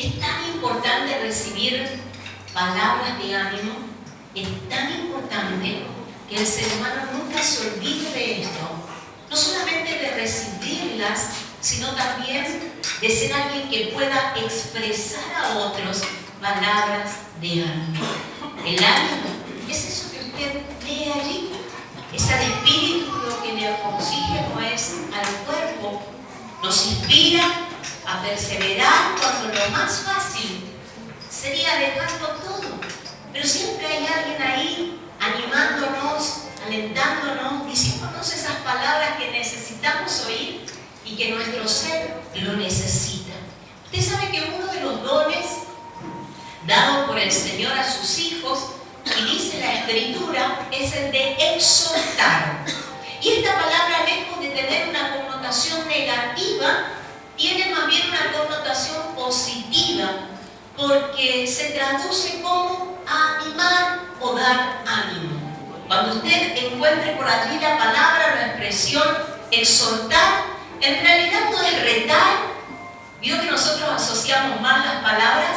Es tan importante recibir palabras de ánimo, es tan importante que el ser humano nunca se olvide de esto, no solamente de recibirlas, sino también de ser alguien que pueda expresar a otros palabras de ánimo. El ánimo es eso que usted lee allí, es al espíritu lo que le oxígeno es al cuerpo, nos inspira a perseverar cuando lo más fácil sería dejarlo todo. Pero siempre hay alguien ahí animándonos, alentándonos, diciéndonos esas palabras que necesitamos oír y que nuestro ser lo necesita. Usted sabe que uno de los dones dados por el Señor a sus hijos, y dice la Escritura, es el de exhortar. Y esta palabra, lejos de tener una connotación negativa, tiene más bien una connotación positiva, porque se traduce como animar o dar ánimo. Cuando usted encuentre por allí la palabra, la expresión exhortar, en realidad no es retar. Vio que nosotros asociamos mal las palabras.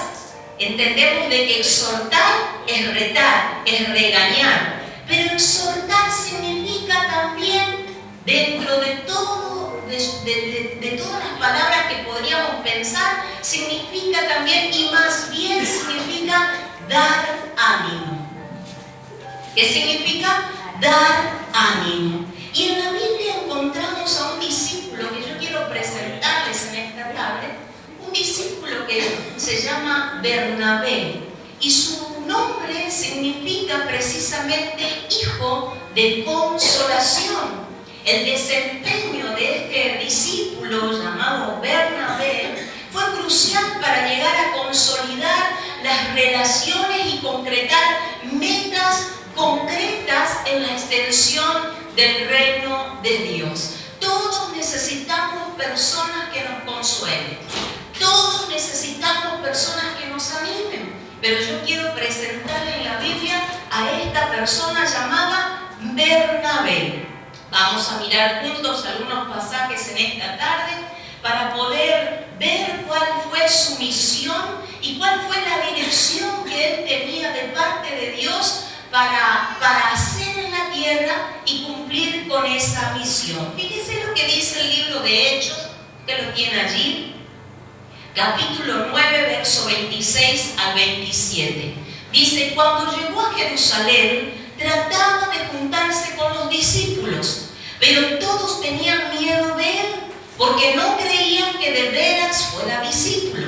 Entendemos de que exhortar es retar, es regañar. Pero exhortar significa también, dentro de todo, de todas las palabras que podríamos pensar, significa también, y más bien significa dar ánimo. ¿Qué significa? Dar ánimo. Y en la Biblia encontramos a un discípulo que yo quiero presentarles en esta tarde, un discípulo que se llama Bernabé, y su nombre significa precisamente hijo de consolación. El desempeño de este discípulo llamado Bernabé fue crucial para llegar a consolidar las relaciones y concretar metas concretas en la extensión del reino de Dios. Todos necesitamos personas que nos consuelen. Todos necesitamos personas que nos animen. Pero yo quiero presentarle en la Biblia a esta persona llamada Bernabé. Vamos a mirar juntos algunos pasajes en esta tarde para poder ver cuál fue su misión y cuál fue la dirección que él tenía de parte de Dios para hacer en la tierra y cumplir con esa misión. Fíjense lo que dice el libro de Hechos, que lo tiene allí, capítulo 9, verso 26 al 27. Dice: cuando llegó a Jerusalén, trataba de juntarse con los discípulos, pero todos tenían miedo de él, porque no creían que de veras fuera discípulo.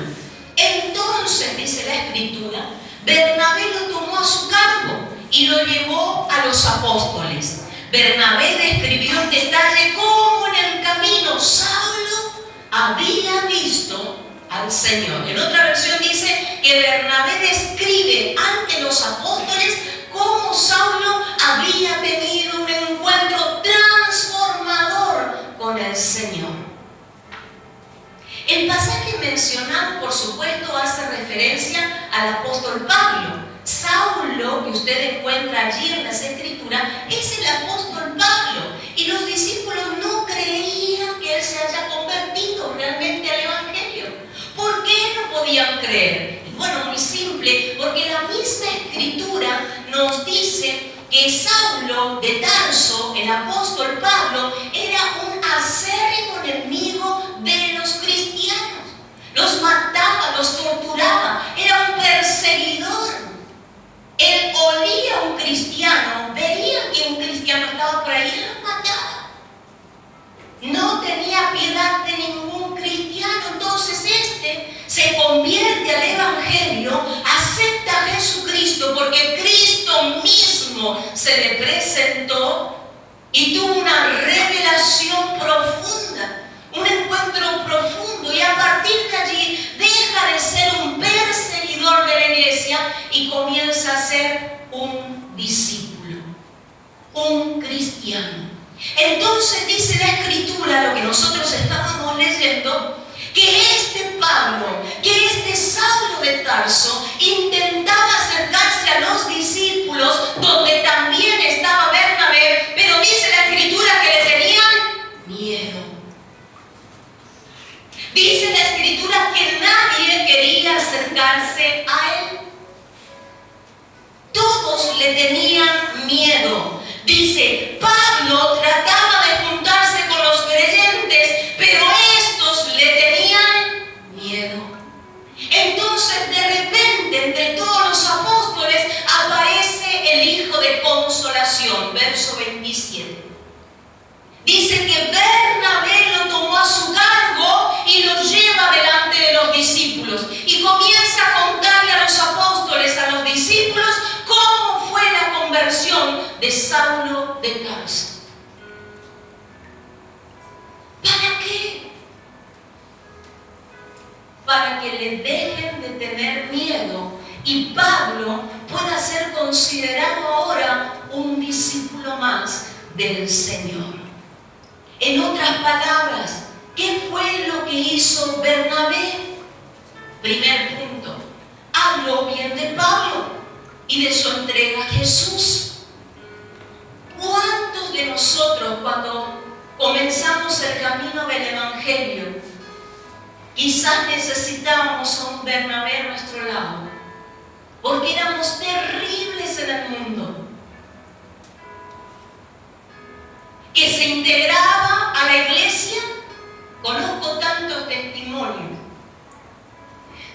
Entonces, dice la Escritura, Bernabé lo tomó a su cargo y lo llevó a los apóstoles. Bernabé describió en detalle cómo en el camino Saulo había visto al Señor. En otra versión dice que Bernabé describe ante los apóstoles cómo Saulo había tenido un encuentro transformador con el Señor. El pasaje mencionado, por supuesto, hace referencia al apóstol Pablo. Saulo, que usted encuentra allí en las Escrituras, es el apóstol Pablo. Y los discípulos no creían que él se haya convertido realmente al Evangelio. ¿Por qué no podían creer? Bueno, muy simple, porque la misma Escritura nos dice que Saulo de Tarso, el apóstol Pablo, era un acérrimo enemigo de los cristianos. Los mataba, los torturaba, era un perseguidor. Él olía a un cristiano, veía que un cristiano estaba por ahí y los mataba. No tenía piedad de ningún cristiano. Entonces se convierte al Evangelio, acepta a Jesucristo porque Cristo mismo se le presentó y tuvo una revelación profunda, un encuentro profundo, y a partir de allí deja de ser un perseguidor de la iglesia y comienza a ser un discípulo, un cristiano. Entonces dice la Escritura, lo que nosotros estábamos leyendo, que este Pablo, que este Saulo de Tarso intentaba acercarse a los discípulos, donde también estaba Bernabé, pero dice la Escritura que le tenían miedo. Dice la Escritura que nadie quería le tenían miedo. Dice, Pablo trataba de juntarse con los creyentes, pero estos le tenían miedo. Entonces, de repente, entre todos los apóstoles, aparece el Hijo de Consolación, verso 27. Dice que Bernabé lo tomó a su cargo y lo lleva delante de los discípulos. Y comienza a contarle a los apóstoles, a los discípulos, cómo fue la conversión de Saulo de Tarso. ¿Para qué? Para que le dejen de tener miedo y Pablo pueda ser considerado ahora un discípulo más del Señor. En otras palabras, ¿qué fue lo que hizo Bernabé? Primer punto, habló bien de Pablo y de su entrega a Jesús. ¿Cuántos de nosotros, cuando comenzamos el camino del Evangelio, quizás necesitábamos a un Bernabé a nuestro lado? Porque éramos terribles en el mundo. Que se integraba a la iglesia, conozco tantos testimonios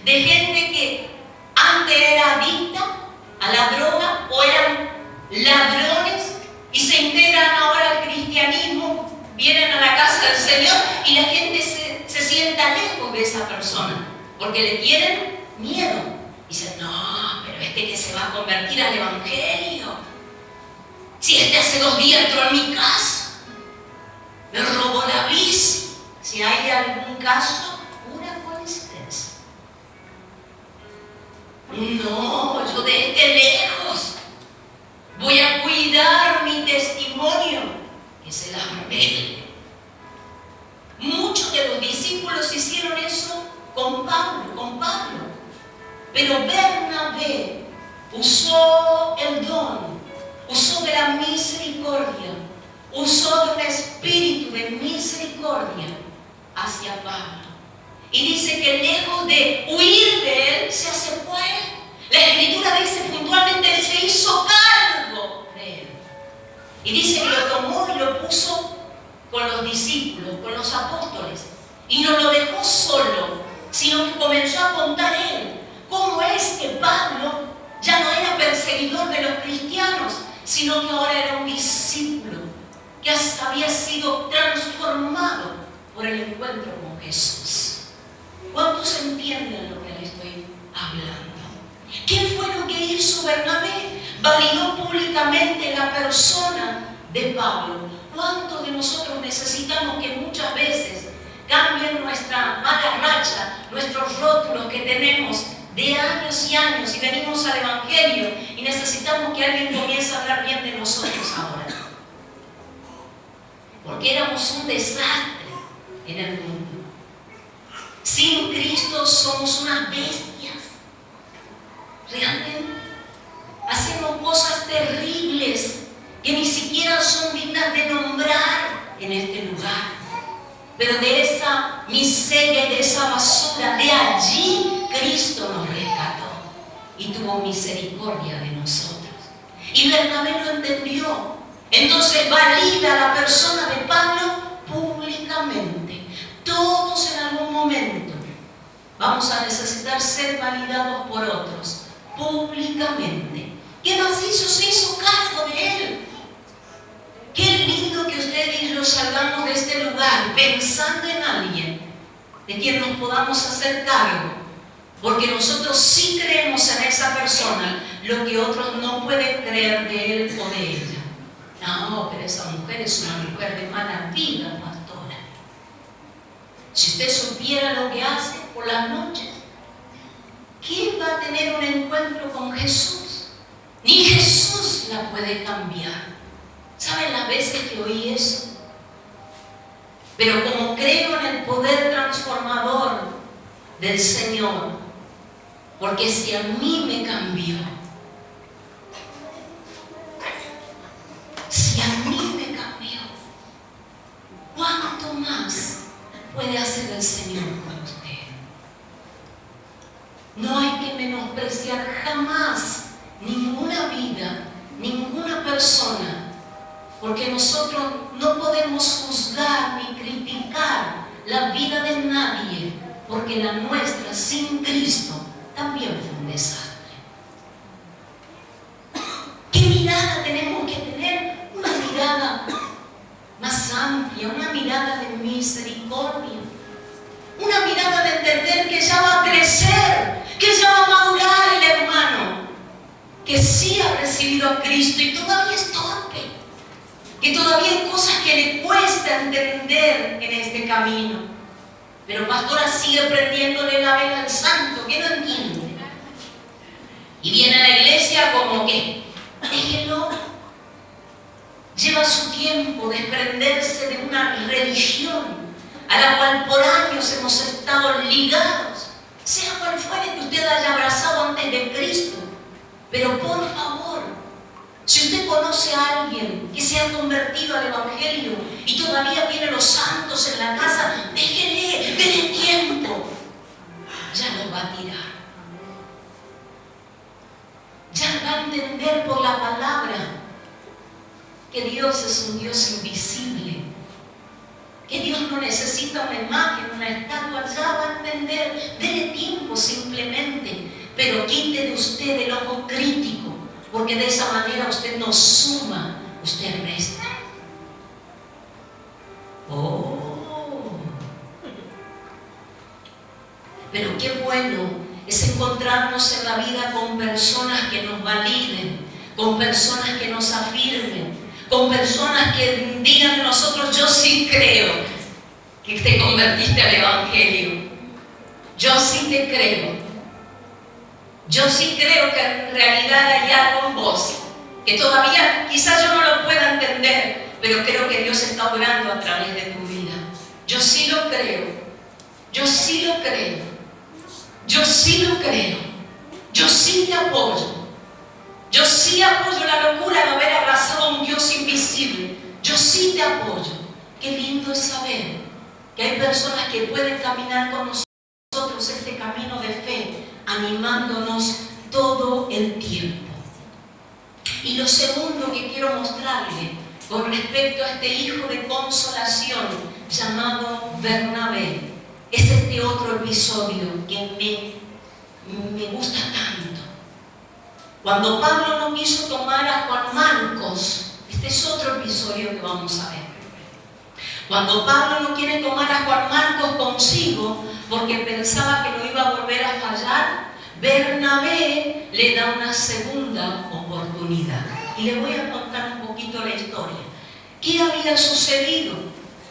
de gente que antes era adicta a la droga o eran ladrones y se integran ahora al cristianismo, vienen a la casa del Señor y la gente se sienta lejos de esa persona porque le tienen miedo. Dicen, no, pero este que se va a convertir al Evangelio, si este hace 2 días entró en mi casa, me robó la bici. Si hay algún caso, pura coincidencia. No, yo desde lejos voy a cuidar mi testimonio, que se las revele. Muchos de los discípulos hicieron eso con Pablo. Pero Bernabé usó el don, usó de la misericordia, usó de un espíritu de misericordia hacia Pablo. Y dice que lejos de huir de él, se acercó a él. La Escritura dice puntualmente, él se hizo cargo de él. Y dice que lo tomó y lo puso con los discípulos, con los apóstoles. Y no lo dejó solo, sino que comenzó a contar él cómo es que Pablo ya no era perseguidor de los cristianos, sino que ahora era un discípulo que había sido transformado por el encuentro con Jesús. ¿Cuántos entienden lo que le estoy hablando? ¿Qué fue lo que hizo Bernabé? Validó públicamente la persona de Pablo. ¿Cuántos de nosotros necesitamos que muchas veces cambien nuestra mala racha, nuestros rótulos que tenemos de años y años y venimos al Evangelio y necesitamos que alguien comience a hablar bien de nosotros ahora? Porque éramos un desastre en el mundo. Sin Cristo somos unas bestias. Realmente hacemos cosas terribles que ni siquiera son dignas de nombrar en este lugar. Pero de esa miseria, de esa basura, de allí Cristo nos rescató y tuvo misericordia de nosotros. Y Bernabé lo entendió. Entonces valida la persona de Pablo públicamente. Todos en algún momento vamos a necesitar ser validados por otros públicamente. ¿Qué más hizo? Se hizo cargo de él. Qué lindo que usted y yo salgamos de este lugar pensando en alguien de quien nos podamos hacer cargo, porque nosotros sí creemos en esa persona lo que otros no pueden creer de él o de ella. No, pero esa mujer es una mujer de mala vida, pastora. Si usted supiera lo que hace por las noches, ¿quién va a tener un encuentro con Jesús? Ni Jesús la puede cambiar. ¿Saben las veces que oí eso? Pero como creo en el poder transformador del Señor, porque si a mí me cambió, si a mí me cambió, ¿cuánto más puede hacer el Señor con usted? No hay que menospreciar jamás ninguna vida persona, porque nosotros no podemos juzgar ni criticar la vida de nadie, porque la nuestra sin Cristo también fue un desastre. ¿Qué mirada tenemos que tener? Una mirada más amplia, una mirada de misericordia, una mirada de entender que ya va a crecer, que ya va a madurar el hermano, que sí ha recibido a Cristo y todavía es torpe, que todavía hay cosas que le cuesta entender en este camino. Pero pastora sigue prendiéndole la vela al santo, que no entiende. Y viene a la iglesia como que, déjelo. Lleva su tiempo desprenderse de una religión a la cual por años hemos estado ligados, sea cual fuere que usted haya abrazado antes de Cristo. Pero por favor, si usted conoce a alguien que se ha convertido al Evangelio y todavía tiene los santos en la casa, déjele, déle tiempo. Ya los va a tirar. Ya va a entender por la palabra que Dios es un Dios invisible, que Dios no necesita una imagen, una estatua. Ya va a entender. Dele tiempo simplemente, pero quite de usted el ojo crítico, porque de esa manera usted no suma, usted resta. Pero qué bueno es encontrarnos en la vida con personas que nos validen, con personas que nos afirmen, con personas que digan de nosotros: yo sí creo que te convertiste al Evangelio, yo sí te creo, yo sí creo que en realidad hay algo en vos, que todavía quizás yo no lo pueda entender, pero creo que Dios está obrando a través de tu vida. Yo sí lo creo, yo sí lo creo, yo sí lo creo, yo sí te apoyo. Yo sí apoyo la locura de haber abrazado a un Dios invisible. Yo sí te apoyo. Qué lindo es saber que hay personas que pueden caminar con nosotros este camino de fe, animándonos todo el tiempo. Y lo segundo que quiero mostrarle con respecto a este hijo de consolación llamado Bernabé es este otro episodio que me gusta tanto. Cuando Pablo no quiso tomar a Juan Marcos, este es otro episodio que vamos a ver. Cuando Pablo no quiere tomar a Juan Marcos consigo porque pensaba que lo iba a volver a fallar, Bernabé le da una segunda oportunidad. Y le voy a contar un poquito la historia. ¿Qué había sucedido?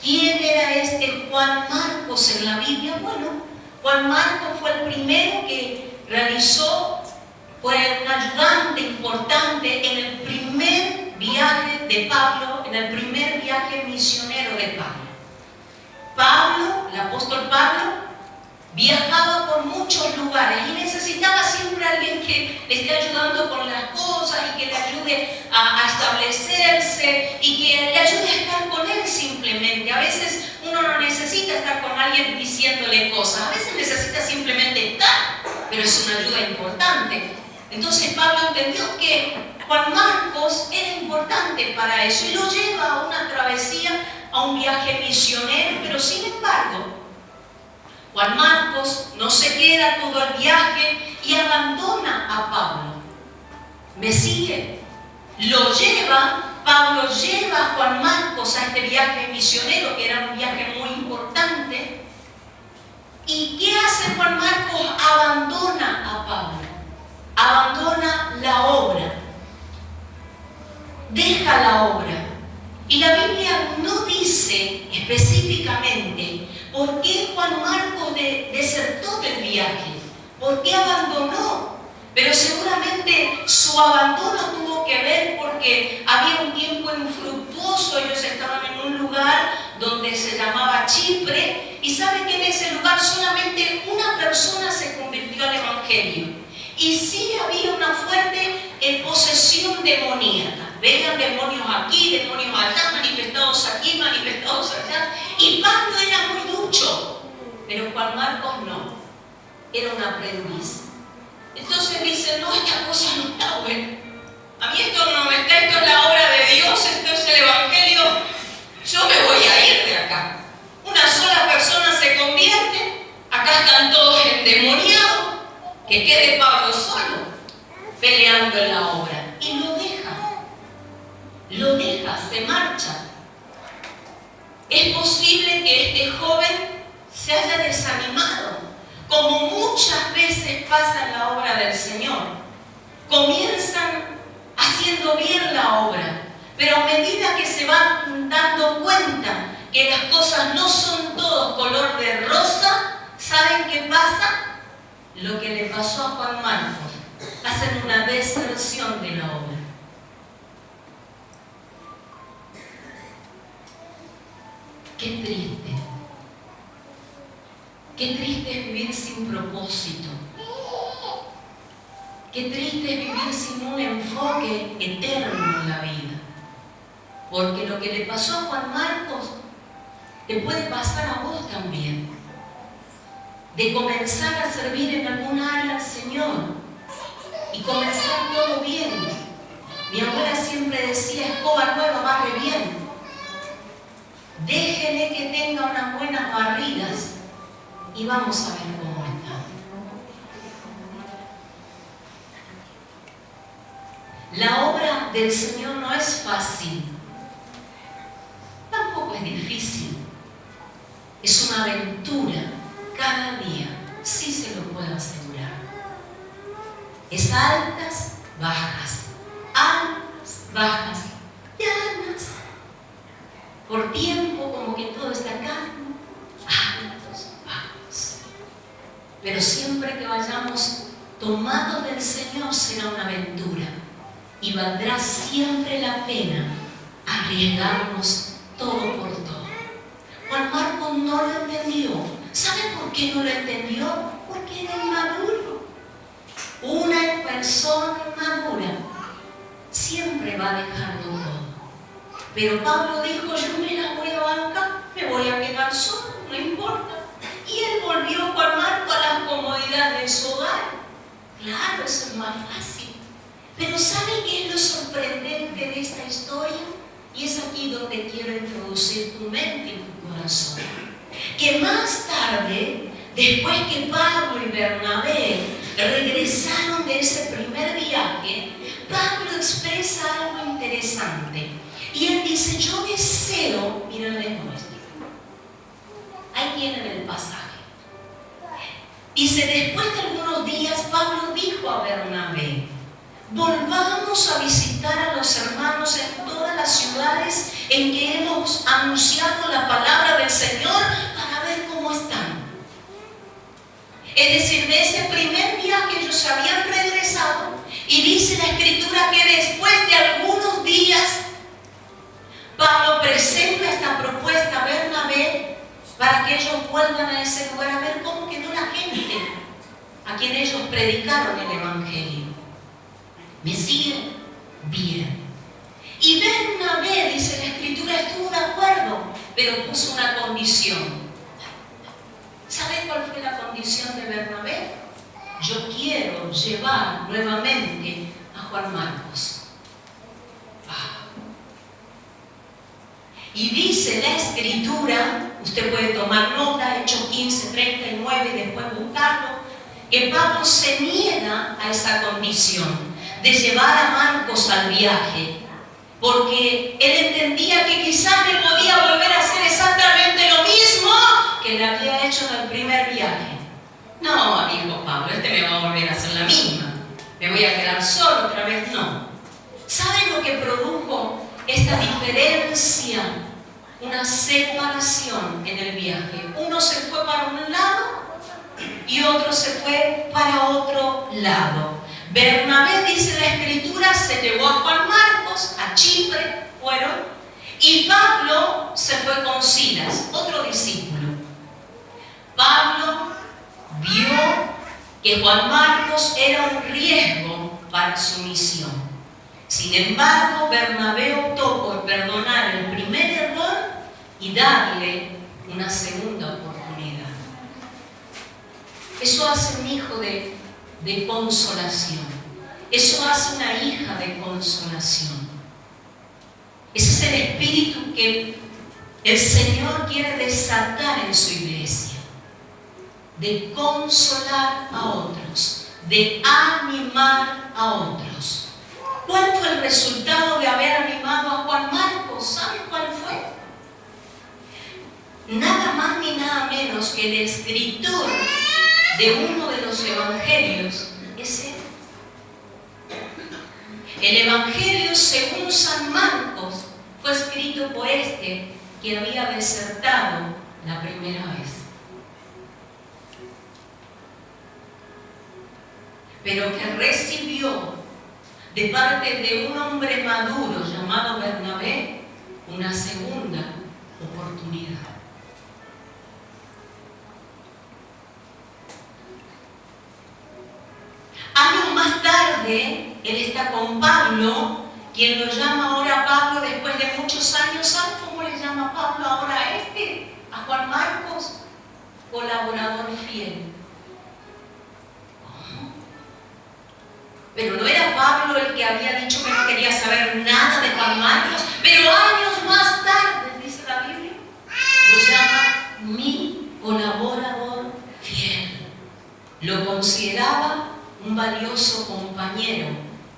¿Quién era este Juan Marcos en la Biblia? Bueno, Juan Marcos fue el primero que fue un ayudante importante en el primer viaje de Pablo, en el primer viaje misionero de Pablo. Pablo, el apóstol Pablo, viajaba por muchos lugares y necesitaba siempre a alguien que le esté ayudando con las cosas y que le ayude a establecerse y que le ayude a estar con él simplemente. A veces uno no necesita estar con alguien diciéndole cosas, a veces necesita simplemente estar, pero es una ayuda importante. Entonces Pablo entendió que Juan Marcos era importante para eso y lo lleva a una travesía, a un viaje misionero, pero sin embargo Juan Marcos no se queda todo el viaje y abandona a Pablo. ¿Me sigue? Pablo lleva a Juan Marcos a este viaje misionero, que era un viaje muy importante. ¿Y qué hace Juan Marcos? Abandona a Pablo. Abandona la obra. Deja la obra. Y la Biblia no dice específicamente por qué Juan Marcos desertó del viaje, por qué abandonó. Pero seguramente su abandono tuvo que ver porque había un tiempo infructuoso. Ellos estaban en un lugar donde se llamaba Chipre, y saben que en ese lugar solamente una persona se convirtió al Evangelio. Y sí había una fuerte posesión demoníaca. Veían demonios aquí, demonios allá, manifestados aquí, manifestados allá. Y Pablo era muy ducho, pero Juan Marcos no. Era un aprendiz. Entonces dice: no, esta cosa no está buena. A mí esto no me está, esto es la obra el Evangelio, yo me voy a ir de acá. Una sola persona se convierte, acá están todos endemoniados, que quede Pablo solo, peleando en la obra. Y lo deja, se marcha. Es posible que este joven se haya desanimado, como muchas veces pasa en la obra del Señor. Comienzan haciendo bien la obra, pero a medida que se van dando cuenta que las cosas no son todos color de rosa, ¿saben qué pasa? Lo que le pasó a Juan Marcos. Hacen una deserción de la obra. Qué triste. Qué triste es vivir sin propósito. Qué triste es vivir sin un enfoque eterno en la vida. Porque lo que le pasó a Juan Marcos te puede pasar a vos también. De comenzar a servir en algún área al Señor y comenzar todo bien. Mi abuela siempre decía, escoba nueva barre bien. Déjele que tenga unas buenas barridas y vamos a ver cómo está. La obra del Señor no es fácil, tampoco es difícil. Es una aventura cada día, sí se lo puedo asegurar. Es altas, bajas, llanas. Por tiempo, como que todo está calmo, altos, bajos. Pero siempre que vayamos tomados del Señor será una aventura y valdrá siempre la pena arriesgarnos todo por todo. Juan Marcos no lo entendió. ¿Sabe por qué no lo entendió? Porque era inmaduro. Una persona inmadura siempre va dejando todo. Pero Pablo dijo, yo me la voy a bancar, me voy a quedar solo, no importa. Y él volvió, Juan Marcos, a las comodidades de su hogar. Claro, eso es más fácil. Pero ¿sabe qué es lo sorprendente de esta historia? Y es aquí donde quiero introducir tu mente y tu corazón. Que más tarde, después que Pablo y Bernabé regresaron de ese primer viaje, Pablo expresa algo interesante. Y él dice, yo deseo, mírenle esto. Ahí tienen el pasaje. Dice, después de algunos días, Pablo dijo a Bernabé, volvamos a visitar a los hermanos en todas las ciudades en que hemos anunciado la palabra del Señor para ver cómo están. Es decir, de ese primer viaje ellos habían regresado y dice la Escritura que después de algunos días Pablo presenta esta propuesta a Bernabé para que ellos vuelvan a ese lugar a ver cómo quedó la gente a quien ellos predicaron el Evangelio. ¿Me siguen? Bien. Y Bernabé, dice la Escritura, estuvo de acuerdo, pero puso una condición. ¿Saben cuál fue la condición de Bernabé? Yo quiero llevar nuevamente a Juan Marcos. Y dice la Escritura, usted puede tomar nota, Hechos 15, 39 y después buscarlo, que Pablo se niega a esa condición de llevar a Marcos al viaje, porque él entendía que quizás le podía volver a hacer exactamente lo mismo que le había hecho en el primer viaje. No, dijo Pablo, me va a volver a hacer la misma, me voy a quedar solo otra vez, no. ¿Saben lo que produjo esta diferencia? Una separación en el viaje. Uno se fue para un lado y otro se fue para otro lado. Bernabé, dice la Escritura, se llevó a Juan Marcos, a Chipre fueron, y Pablo se fue con Silas, otro discípulo. Pablo vio que Juan Marcos era un riesgo para su misión. Sin embargo, Bernabé optó por perdonar el primer error y darle una segunda oportunidad. Eso hace un hijo de consolación. Eso hace una hija de consolación. Ese es es el espíritu que el Señor quiere desatar en su iglesia, de consolar a otros, de animar a otros. ¿Cuál fue el resultado de haber animado a Juan Marcos? ¿Saben cuál fue? Nada más ni nada menos que el escritor de uno de los evangelios es él. El evangelio según San Marcos fue escrito por este que había desertado la primera vez, pero que recibió de parte de un hombre maduro llamado Bernabé una segunda oportunidad. Años más tarde, él está con Pablo, quien lo llama ahora Pablo después de muchos años. ¿Saben cómo le llama Pablo ahora a Juan Marcos? Colaborador fiel. ¿Cómo? Pero no era Pablo el que había dicho que no quería saber nada de Juan Marcos, pero años más tarde, dice la Biblia, lo llama mi colaborador fiel. Lo consideraba un valioso compañero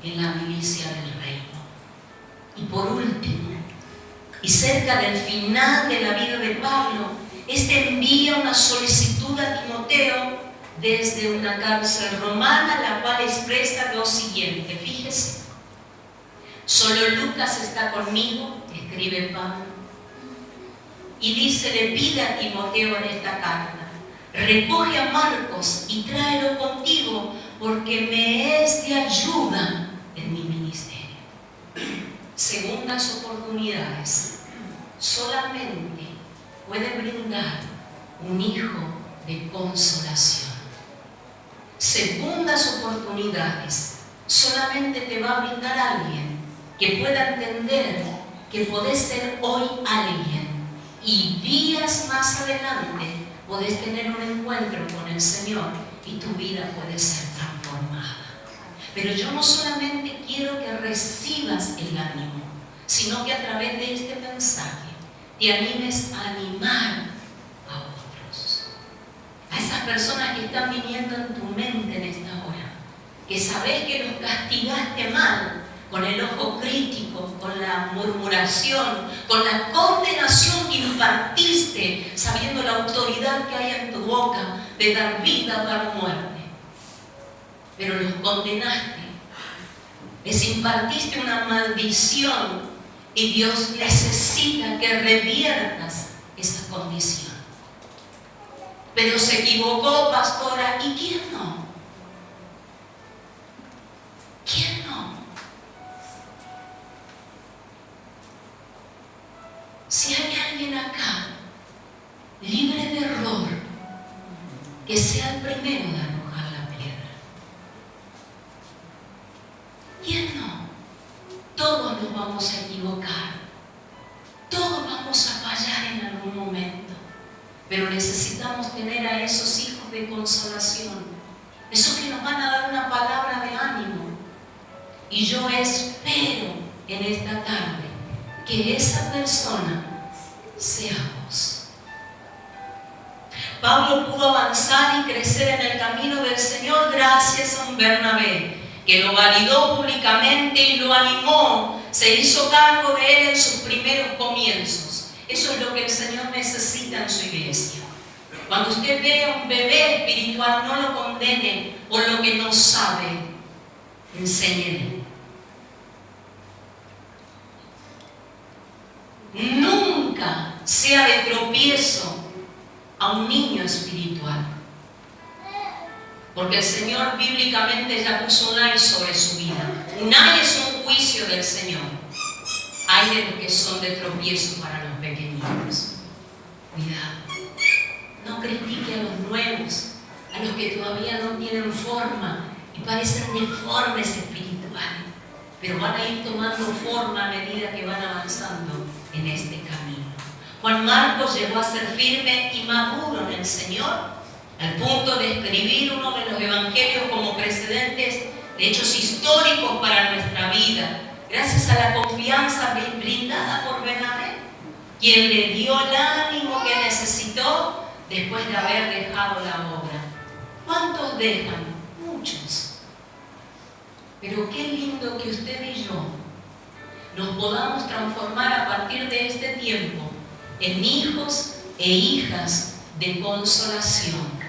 en la milicia del reino. Y por último, y cerca del final de la vida de Pablo, este envía una solicitud a Timoteo desde una cárcel romana, la cual expresa lo siguiente. Fíjese, solo Lucas está conmigo, escribe Pablo, y dice, le pide a Timoteo en esta carta, recoge a Marcos y tráelo contigo, porque me es de ayuda en mi ministerio. Segundas oportunidades solamente puede brindar un hijo de consolación. Segundas oportunidades solamente te va a brindar alguien que pueda entender que podés ser hoy alguien y días más adelante podés tener un encuentro con el Señor y tu vida puede ser transformada. Pero yo no solamente quiero que recibas el ánimo, sino que a través de este mensaje te animes a animar a otros. A esas personas que están viniendo en tu mente en esta hora, que sabes que los castigaste mal, con el ojo crítico, con la murmuración, con la condenación que impartiste, sabiendo la autoridad que hay en tu boca de dar vida o dar muerte. Pero los condenaste, les impartiste una maldición y Dios necesita que reviertas esa condición. Pero se equivocó, pastora, ¿y quién no? ¿Quién no? Si hay alguien acá libre de error, que sea el primero de arrojar la piedra. ¿Quién no? Todos nos vamos a equivocar, todos vamos a fallar en algún momento, pero necesitamos tener a esos hijos de consolación, esos que nos van a dar una palabra de ánimo. Y yo espero en esta tarde que esa persona sea vos. Pablo pudo avanzar y crecer en el camino del Señor gracias a un Bernabé que lo validó públicamente y lo animó, se hizo cargo de él en sus primeros comienzos. Eso es lo que el Señor necesita en su iglesia. Cuando usted ve a un bebé espiritual, no lo condene por lo que no sabe, enséñele. Nunca sea de tropiezo a un niño espiritual, porque el Señor bíblicamente ya puso un ay sobre su vida. Un ay es un juicio del Señor. Hay de los que son de tropiezo para los pequeñitos. Cuidado, no critique a los nuevos, a los que todavía no tienen forma y parecen deformes espirituales, pero van a ir tomando forma a medida que van avanzando en este camino. Juan Marcos llegó a ser firme y maduro en el Señor, al punto de escribir uno de los evangelios como precedentes de hechos históricos para nuestra vida. gracias a la confianza brindada por Bernabé, quien le dio el ánimo que necesitó después de haber dejado la obra. ¿Cuántos dejan? Muchos. Pero qué lindo que usted y yo nos podamos transformar a partir de este tiempo en hijos e hijas de consolación,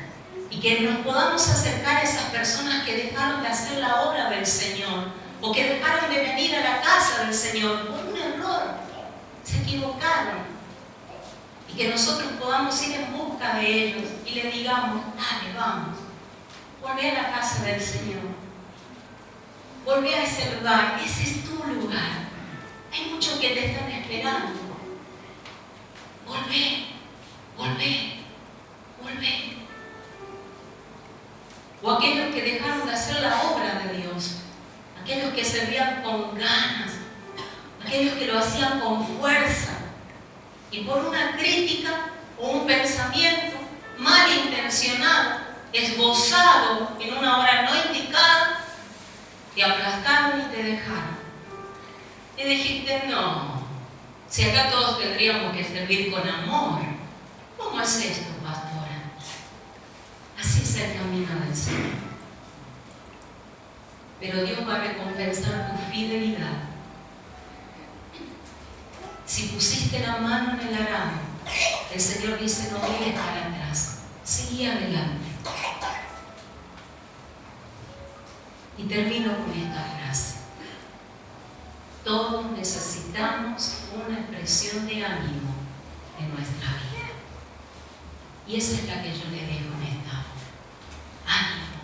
y que nos podamos acercar a esas personas que dejaron de hacer la obra del Señor o que dejaron de venir a la casa del Señor por un error, se equivocaron, y que nosotros podamos ir en busca de ellos y le digamos: dale, vamos, volvé a la casa del Señor, volvé a ese lugar, ese es tu lugar, hay muchos que te están esperando, volvé, volvé, volvé. O aquellos que dejaron de hacer la obra de Dios, aquellos que servían con ganas, aquellos que lo hacían con fuerza, y por una crítica o un pensamiento malintencionado, esbozado en una hora no indicada, te aplastaron y te dejaron. Y dijiste: no, si acá todos tendríamos que servir con amor. ¿Cómo es esto, pastora? Así es el camino del Señor. Pero Dios va a recompensar tu fidelidad. Si pusiste la mano en el arado, el Señor dice: no mires para atrás, sigue adelante. Y termino con esta frase: todos necesitamos una expresión de ánimo en nuestra vida, y esa es la que yo le dejo en esta hora. Ánimo,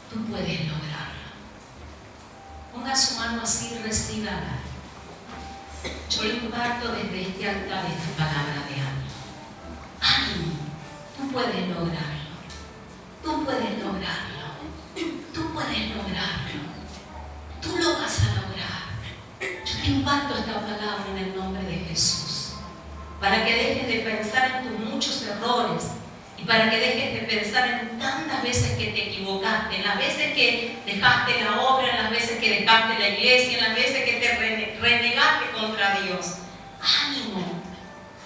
tú puedes lograrlo. Ponga su mano así y recíbala. Yo imparto desde este altar esta palabra de ánimo. Ánimo, tú puedes lograrlo. Tú puedes lograrlo. Tú puedes lograrlo. Tú lo vas a lograr. Yo te imparto esta palabra en el nombre de Jesús, para que dejes de pensar en tus muchos errores, y para que dejes de pensar en tantas veces que te equivocaste, en las veces que dejaste la obra, en las veces que dejaste la iglesia, en las veces que te renegaste contra Dios. Ánimo,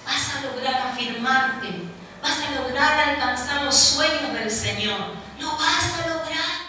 vas a lograr afirmarte, vas a lograr alcanzar los sueños del Señor, lo vas a lograr.